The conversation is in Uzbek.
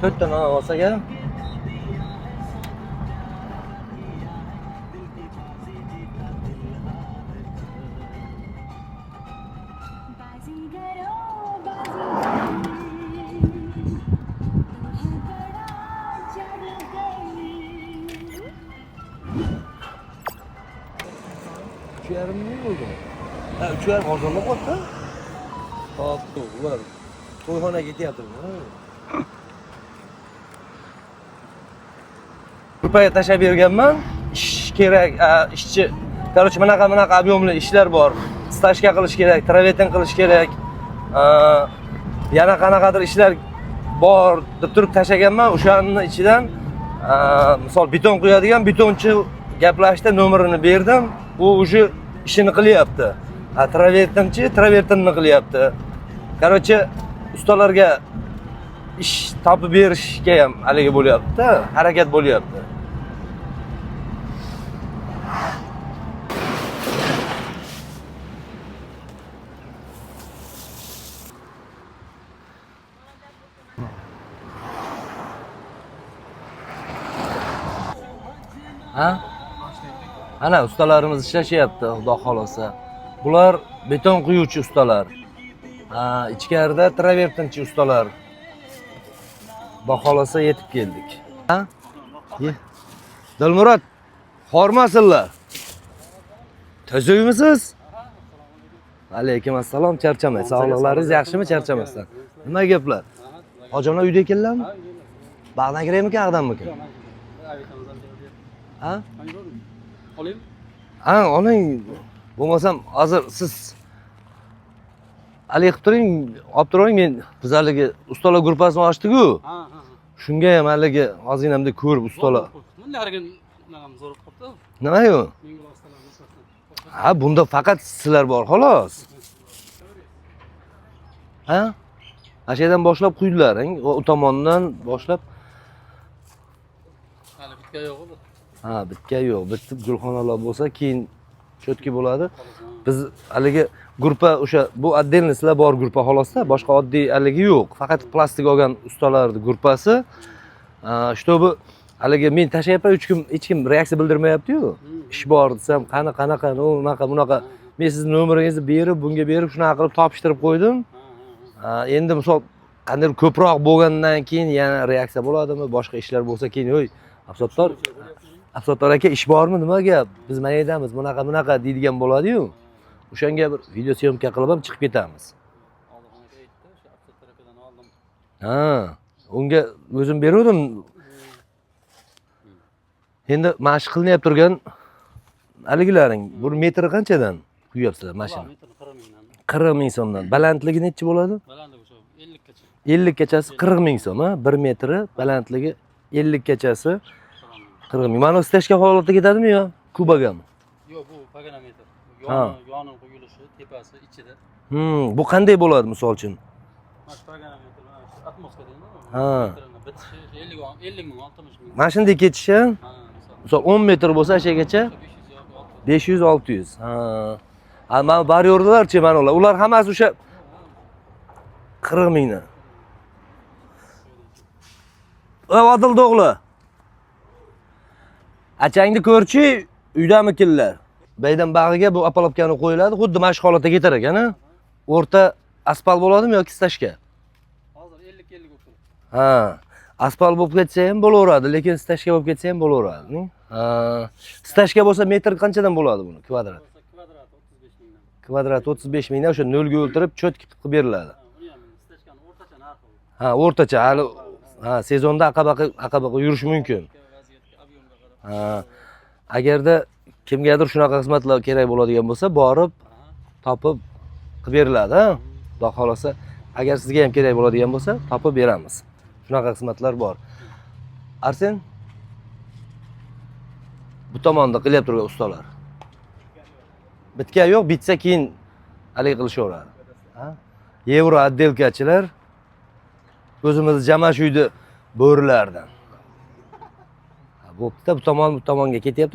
to'rtta non olsak ham. Uch yarim ming bo'ldi. Ha, 3,5 arzonlab qoldi. Hop, ular to'yxonaga ketyaptimi? Grupaga tashlab berganman. Ish kerak, ishchi. Короче, bunaqa ob'yomli ishlar bor. Stajka qilish kerak, travetin qilish kerak. Yana qanaqadir ishlar bor deb turib tashlaganman. O'shaning ichidan misol beton quyadigan betonchi gaplashdi, nomerini berdim. U уже ishini qilyapti. Travertinni qilyapti. Короче, ustalarga ish topib berishga ham haligi bo'lyapti, harakat bo'lyapti. Ha? Ana ustalarimiz ishlashyapti, xudo xolasa. Bular beton quyuvchi ustalar. Ichkarida travertinchi ustalar. Xudo xolasa yetib keldik. Ha? Dilmurod, xormasinlar. Tozayimisiz? Alaykum assalom, charchamay. Sog'liqlaringiz yaxshimi, charchamasdan? Nima gaplar? Hojiona uyda ekanlarmi? Bag'dan kerakmikan, aqdanmikan? Ha? Olayım. Ha, oling. Bo'lmasam, hozir siz qilib turing, olib turing, men bizlarga ustalar gruppasini ochdik-ku. Ha. Shunga ham haligi ozginamda ko'rib ustalar. Bunday harakat zo'r qopti. Nima-yu? Menga ustalar nisbatan. Ha, bunda faqat sizlar bor, xolos. Ha? Ashadan boshlab quydilaring, u tomondan boshlab. Hali bitka yo'q edi. Ha, bitka yo'q. Bitib gulxonalar bo'lsa, keyin cho'tki bo'ladi. Biz haligi gruppa o'sha bu отдельный sizlar bor gruppa xolosda, boshqa oddiy haligi yo'q. Faqat plastik olgan ustalarning gruppasi. Чтобы haligi men tashlayapman, hech kim reaksiya bildirmayapti-yu. Ish bor desam, qanaqa, bunaqa. Men sizning nomeringizni berib, bunga berib, shunaqa qilib topishtirib qo'ydim. Endi misol qanday ko'proq bo'lgandan keyin yana reaksiya bo'ladimi? Boshqa ishlar bo'lsa keyin, "Voy, Afsottor aka, ish bormi? Nima gap? Biz maydamiz, bunaqa deydigan bo'ladi-yu. O'shanga bir video syomka qilib ham chiqib ketamiz." Oldinga aytdi, o'sha Afsottor akadan oldim. Ha, unga o'zim beruvdim. Endi mashq qilinib turgan haligilaring, bu metri qanchadan quyapsizlar mashina? 40 ming so'mdan. Balandligi necha bo'ladi? Balandligi o'sha 50 gacha. 50 gachasi 40 ming so'm, ha? 1 metri balandligi 50 gachasi 40 ming. Mana stashka holatda ketadimi yo? Kubagami? Yo'q, bu paganometr. Ha. Yoni qo'yilishi, tepasi ichida. Bu qanday bo'ladi misol uchun? Mana paganometr, mana atmosfera deydi. Ha. Bitishi 50 ming, 60 ming. Mana shunday ketishi, Ha, misol 10 metr bo'lsa o'shagacha 500 yo'q, 600. 500-600. Ha, mana baryorlarchi mana ular. Ular hammasi o'sha 40 mingdan. Odil o'g'li. Achangni ko'rchi, uydamikinlar. Baydan bag'iga bu apalopkani qo'yiladi, xuddi mashq holatda ketar ekan, ha? O'rta asfalt bo'ladimi yoki stashka? Hozir 50-50 bo'lib turibdi. Ha, asfalt bo'lib ketsa ham bo'laveradi, lekin stashka bo'lib ketsa ham bo'laveradi. Ha, stashka bo'lsa metr qanchadan bo'ladi buni? Kvadrat. Kvadrat 35 mingdan. Kvadrat 35 mingdan o'sha 0 ga o'ltirib cho'tki qilib beriladi. Uni ham stashkani o'rtacha narxi. Ha, o'rtacha hali sezonda aqabaqa yurish mumkin. Vaziyatga, ob'yomga qarab. Ha, agarda kimgadir shunaqa xizmatlar kerak bo'ladigan bo'lsa, borib topib qilib beriladi, ha? Xudo xolasa, agar sizga ham kerak bo'ladigan bo'lsa, topib beramiz. Shunaqa xizmatlar bor. Arsen, bu tomonda qilyapti turgan ustalar. Bitka yo'q, bitsa keyin haligi qilishaveradi. Ha? Yevro отделкаchilar o'zimiz jamash uyda bo'rilardan. Bo'pti, bu tomonga ketyapti.